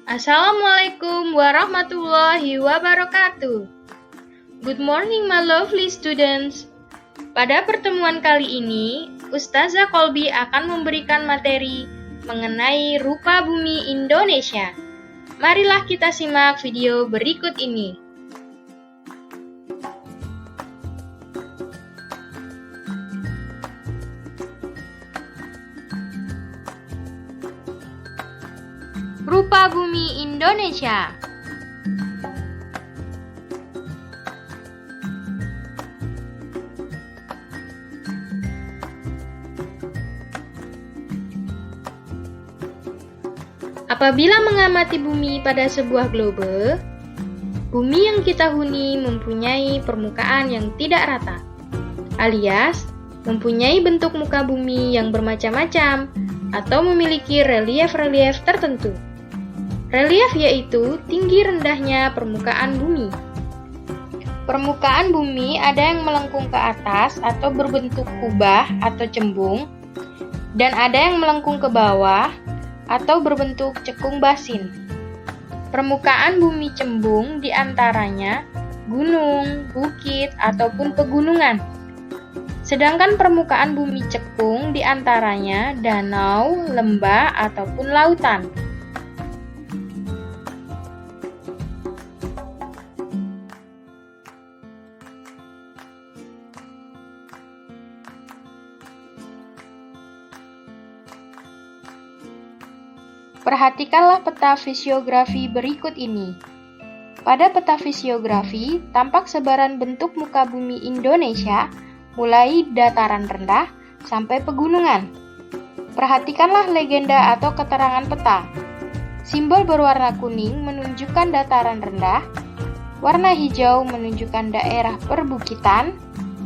Assalamualaikum warahmatullahi wabarakatuh. Good morning my lovely students. Pada pertemuan kali ini, Ustazah Kolbi akan memberikan materi mengenai rupa bumi Indonesia. Marilah kita simak video berikut ini. Rupa bumi Indonesia. Apabila mengamati bumi pada sebuah globe, bumi yang kita huni mempunyai permukaan yang tidak rata, alias mempunyai bentuk muka bumi yang bermacam-macam atau memiliki relief-relief tertentu. Relief yaitu tinggi rendahnya permukaan bumi. Permukaan bumi ada yang melengkung ke atas atau berbentuk kubah atau cembung, dan ada yang melengkung ke bawah atau berbentuk cekung basin. Permukaan bumi cembung diantaranya gunung, bukit, ataupun pegunungan. Sedangkan permukaan bumi cekung diantaranya danau, lembah, ataupun lautan. Perhatikanlah peta fisiografi berikut ini. Pada peta fisiografi, tampak sebaran bentuk muka bumi Indonesia mulai dataran rendah sampai pegunungan. Perhatikanlah legenda atau keterangan peta. Simbol berwarna kuning menunjukkan dataran rendah, warna hijau menunjukkan daerah perbukitan,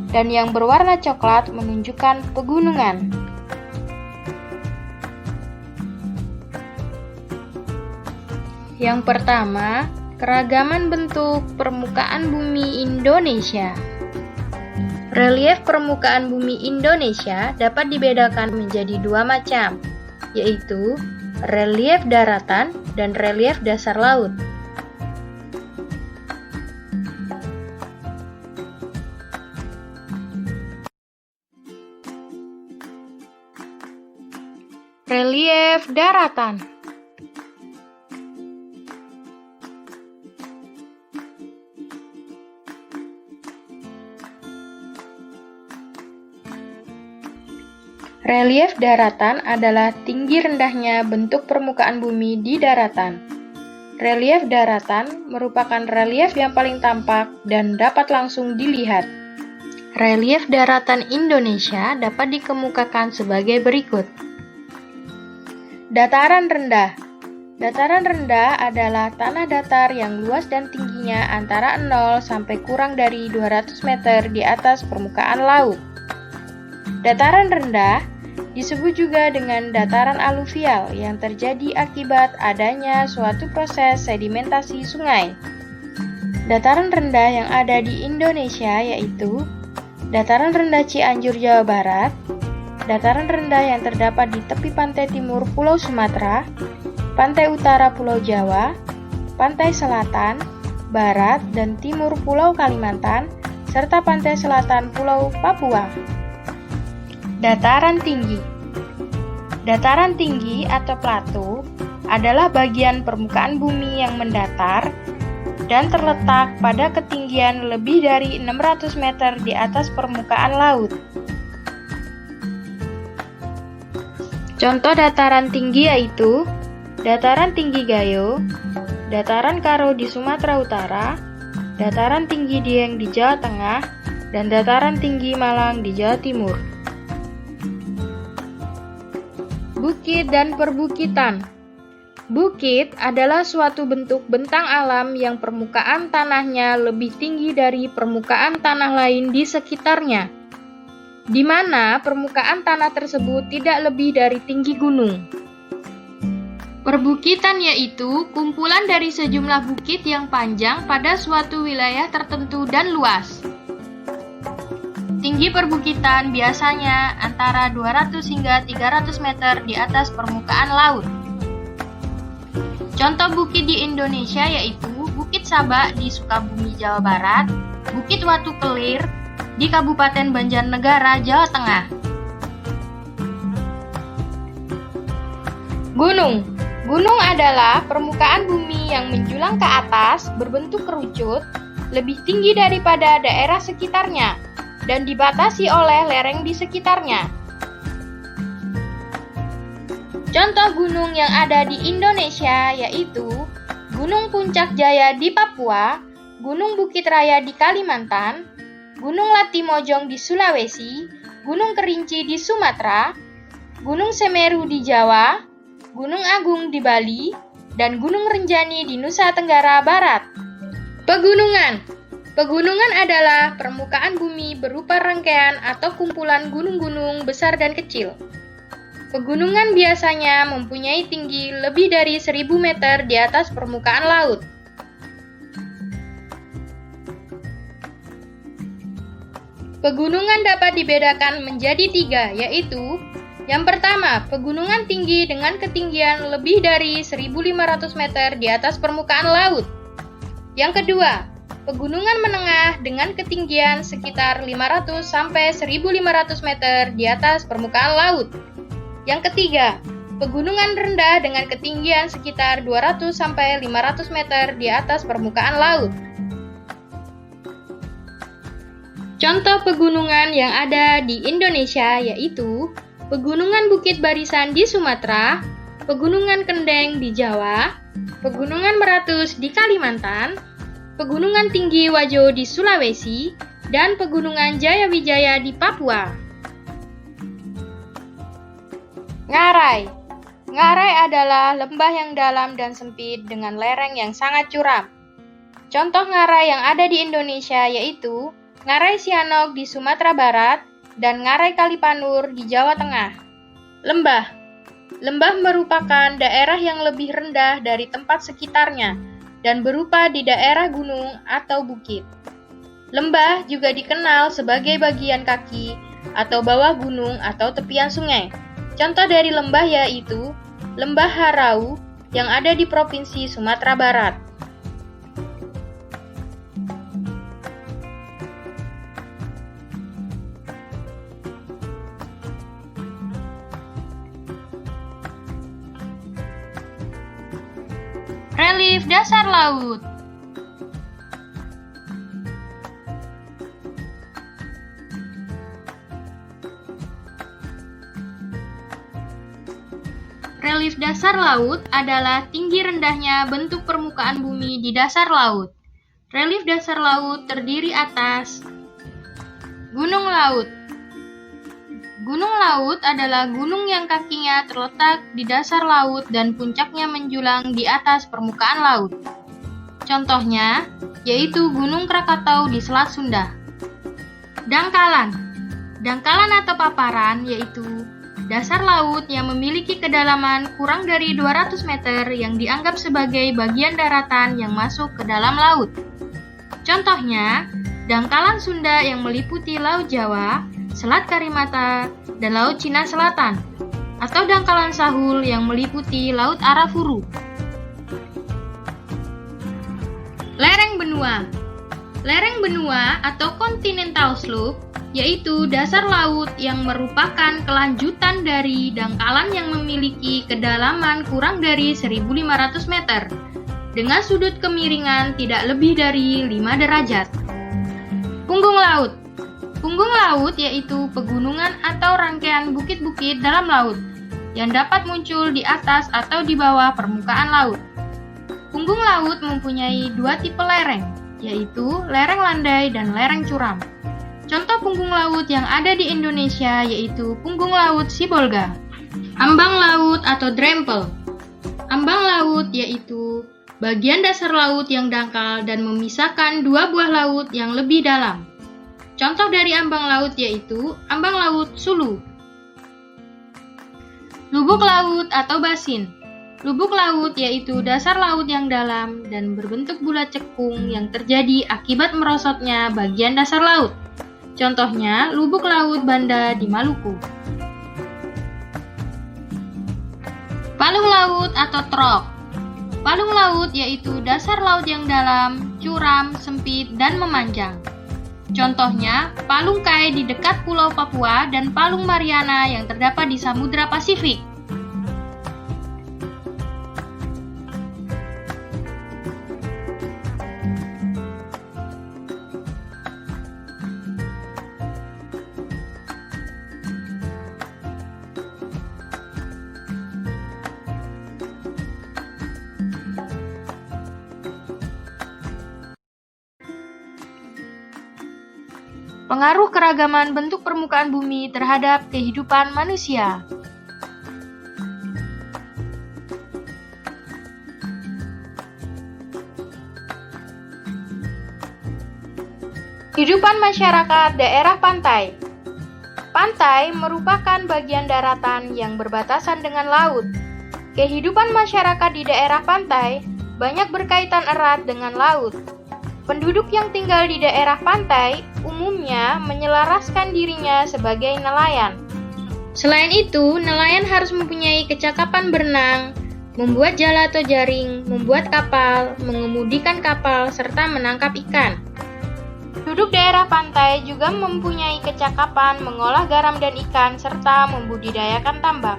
dan yang berwarna coklat menunjukkan pegunungan. Yang pertama, keragaman bentuk permukaan bumi Indonesia. Relief permukaan bumi Indonesia dapat dibedakan menjadi dua macam, yaitu relief daratan dan relief dasar laut. Relief daratan. Relief daratan adalah tinggi rendahnya bentuk permukaan bumi di daratan. Relief daratan merupakan relief yang paling tampak dan dapat langsung dilihat. Relief daratan Indonesia dapat dikemukakan sebagai berikut. Dataran rendah. Dataran rendah adalah tanah datar yang luas dan tingginya antara 0 sampai kurang dari 200 meter di atas permukaan laut. Dataran rendah disebut juga dengan dataran aluvial yang terjadi akibat adanya suatu proses sedimentasi sungai. Dataran rendah yang ada di Indonesia yaitu Dataran rendah Cianjur, Jawa Barat, dataran rendah yang terdapat di tepi pantai timur Pulau Sumatera, pantai utara Pulau Jawa, pantai selatan, barat, dan timur Pulau Kalimantan, serta pantai selatan Pulau Papua. Dataran tinggi. Dataran tinggi atau plato adalah bagian permukaan bumi yang mendatar dan terletak pada ketinggian lebih dari 600 meter di atas permukaan laut. Contoh dataran tinggi yaitu Dataran tinggi Gayo, Dataran Karo di Sumatera Utara, Dataran tinggi Dieng di Jawa Tengah, dan Dataran tinggi Malang di Jawa Timur. Bukit dan perbukitan. Bukit adalah suatu bentuk bentang alam yang permukaan tanahnya lebih tinggi dari permukaan tanah lain di sekitarnya, di mana permukaan tanah tersebut tidak lebih dari tinggi gunung. Perbukitan yaitu kumpulan dari sejumlah bukit yang panjang pada suatu wilayah tertentu dan luas. Tinggi perbukitan biasanya antara 200 hingga 300 meter di atas permukaan laut. Contoh bukit di Indonesia yaitu Bukit Sabak di Sukabumi, Jawa Barat, Bukit Watu Kelir di Kabupaten Banjarnegara, Jawa Tengah. Gunung. Gunung adalah permukaan bumi yang menjulang ke atas, berbentuk kerucut, lebih tinggi daripada daerah sekitarnya, dan dibatasi oleh lereng di sekitarnya. Contoh gunung yang ada di Indonesia yaitu Gunung Puncak Jaya di Papua, Gunung Bukit Raya di Kalimantan, Gunung Latimojong di Sulawesi, Gunung Kerinci di Sumatera, Gunung Semeru di Jawa, Gunung Agung di Bali, dan Gunung Rinjani di Nusa Tenggara Barat. Pegunungan. Pegunungan adalah permukaan bumi berupa rangkaian atau kumpulan gunung-gunung besar dan kecil. Pegunungan biasanya mempunyai tinggi lebih dari 1000 meter di atas permukaan laut. Pegunungan dapat dibedakan menjadi 3, yaitu yang pertama, pegunungan tinggi dengan ketinggian lebih dari 1500 meter di atas permukaan laut. Yang kedua, pegunungan menengah dengan ketinggian sekitar 500 sampai 1500 meter di atas permukaan laut. Yang ketiga, pegunungan rendah dengan ketinggian sekitar 200 sampai 500 meter di atas permukaan laut. Contoh pegunungan yang ada di Indonesia yaitu Pegunungan Bukit Barisan di Sumatera, Pegunungan Kendeng di Jawa, Pegunungan Meratus di Kalimantan, Pegunungan Tinggi Wajo di Sulawesi, dan Pegunungan Jayawijaya di Papua. Ngarai. Ngarai adalah lembah yang dalam dan sempit dengan lereng yang sangat curam. Contoh ngarai yang ada di Indonesia yaitu Ngarai Sianok di Sumatera Barat dan Ngarai Kalipanur di Jawa Tengah. Lembah. Lembah merupakan daerah yang lebih rendah dari tempat sekitarnya dan berupa di daerah gunung atau bukit. Lembah juga dikenal sebagai bagian kaki atau bawah gunung atau tepian sungai. Contoh dari lembah yaitu Lembah Harau yang ada di Provinsi Sumatera Barat. Relief dasar laut. Relief dasar laut adalah tinggi rendahnya bentuk permukaan bumi di dasar laut. Relief dasar laut terdiri atas gunung laut. Gunung laut adalah gunung yang kakinya terletak di dasar laut dan puncaknya menjulang di atas permukaan laut. Contohnya yaitu Gunung Krakatau di Selat Sunda. Dangkalan. Dangkalan atau paparan yaitu dasar laut yang memiliki kedalaman kurang dari 200 meter yang dianggap sebagai bagian daratan yang masuk ke dalam laut. Contohnya, dangkalan Sunda yang meliputi Laut Jawa, Selat Karimata, dan Laut Cina Selatan, atau dangkalan Sahul yang meliputi Laut Arafuru. Lereng benua. Lereng benua atau continental slope yaitu dasar laut yang merupakan kelanjutan dari dangkalan yang memiliki kedalaman kurang dari 1500 meter dengan sudut kemiringan tidak lebih dari 5 derajat. Punggung laut. Punggung laut yaitu pegunungan atau rangkaian bukit-bukit dalam laut yang dapat muncul di atas atau di bawah permukaan laut. Punggung laut mempunyai 2 tipe lereng, yaitu lereng landai dan lereng curam. Contoh punggung laut yang ada di Indonesia yaitu Punggung Laut Sibolga. Ambang laut atau drempel. Ambang laut yaitu bagian dasar laut yang dangkal dan memisahkan 2 buah laut yang lebih dalam. Contoh dari ambang laut yaitu ambang laut Sulu. Lubuk laut atau basin. Lubuk laut yaitu dasar laut yang dalam dan berbentuk bulat cekung yang terjadi akibat merosotnya bagian dasar laut. Contohnya lubuk laut Banda di Maluku. Palung laut atau trog. Palung laut yaitu dasar laut yang dalam, curam, sempit, dan memanjang. Contohnya, Palung Kai di dekat Pulau Papua dan Palung Mariana yang terdapat di Samudra Pasifik. Pengaruh keragaman bentuk permukaan bumi terhadap kehidupan manusia. Kehidupan masyarakat daerah pantai. Pantai merupakan bagian daratan yang berbatasan dengan laut. Kehidupan masyarakat di daerah pantai banyak berkaitan erat dengan laut. Penduduk yang tinggal di daerah pantai umumnya menyelaraskan dirinya sebagai nelayan. Selain itu, nelayan harus mempunyai kecakapan berenang, membuat jala atau jaring, membuat kapal, mengemudikan kapal, serta menangkap ikan. Penduduk daerah pantai juga mempunyai kecakapan mengolah garam dan ikan, serta membudidayakan tambak.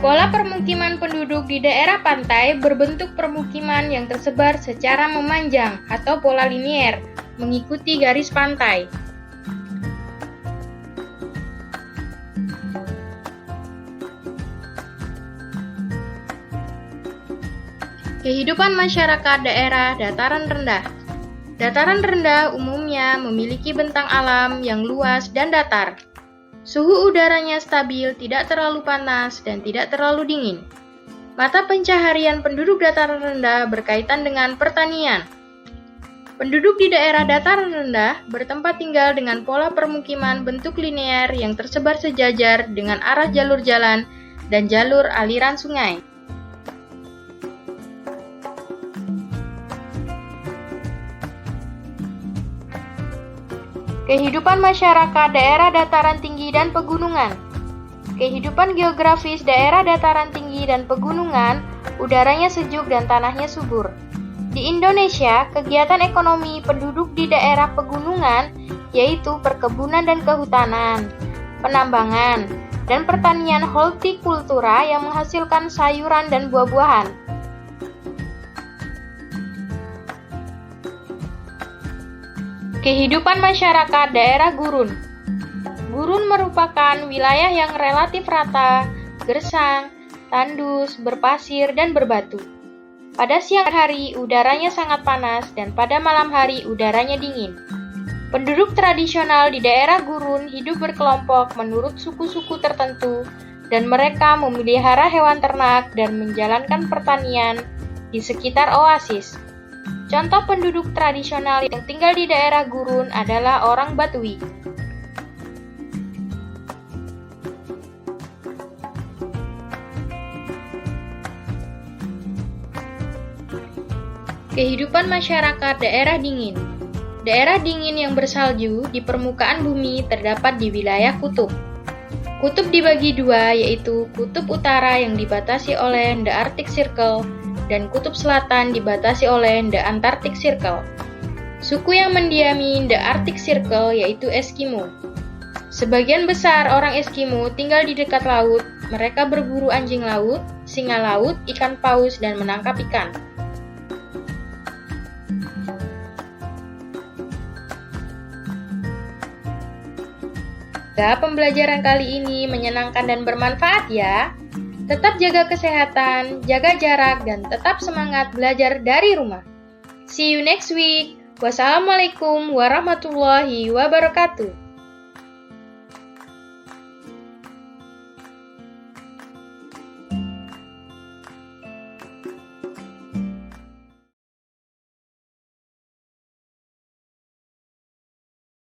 Pola permukiman penduduk di daerah pantai berbentuk permukiman yang tersebar secara memanjang atau pola linier, mengikuti garis pantai. Kehidupan masyarakat daerah dataran rendah. Dataran rendah umumnya memiliki bentang alam yang luas dan datar. Suhu udaranya stabil, tidak terlalu panas dan tidak terlalu dingin. Mata pencaharian penduduk dataran rendah berkaitan dengan pertanian. Penduduk di daerah dataran rendah bertempat tinggal dengan pola permukiman bentuk linear yang tersebar sejajar dengan arah jalur jalan dan jalur aliran sungai. Kehidupan masyarakat daerah dataran tinggi dan pegunungan. Kehidupan geografis daerah dataran tinggi dan pegunungan, udaranya sejuk dan tanahnya subur. Di Indonesia, kegiatan ekonomi penduduk di daerah pegunungan yaitu perkebunan dan kehutanan, penambangan, dan pertanian hortikultura yang menghasilkan sayuran dan buah-buahan. Kehidupan masyarakat daerah gurun. Gurun merupakan wilayah yang relatif rata, gersang, tandus, berpasir, dan berbatu. Pada siang hari, udaranya sangat panas, dan pada malam hari, udaranya dingin. Penduduk tradisional di daerah gurun hidup berkelompok menurut suku-suku tertentu, dan mereka memelihara hewan ternak dan menjalankan pertanian di sekitar oasis. Contoh penduduk tradisional yang tinggal di daerah gurun adalah orang Batui. Kehidupan masyarakat daerah dingin. Daerah dingin yang bersalju di permukaan bumi terdapat di wilayah kutub. Kutub dibagi dua, yaitu kutub utara yang dibatasi oleh The Arctic Circle dan kutub selatan dibatasi oleh The Antarctic Circle. Suku yang mendiami The Arctic Circle yaitu Eskimo. Sebagian besar orang Eskimo tinggal di dekat laut. Mereka berburu anjing laut, singa laut, ikan paus, dan menangkap ikan. Semoga pembelajaran kali ini menyenangkan dan bermanfaat ya. Tetap jaga kesehatan, jaga jarak, dan tetap semangat belajar dari rumah. See you next week. Wassalamualaikum warahmatullahi wabarakatuh.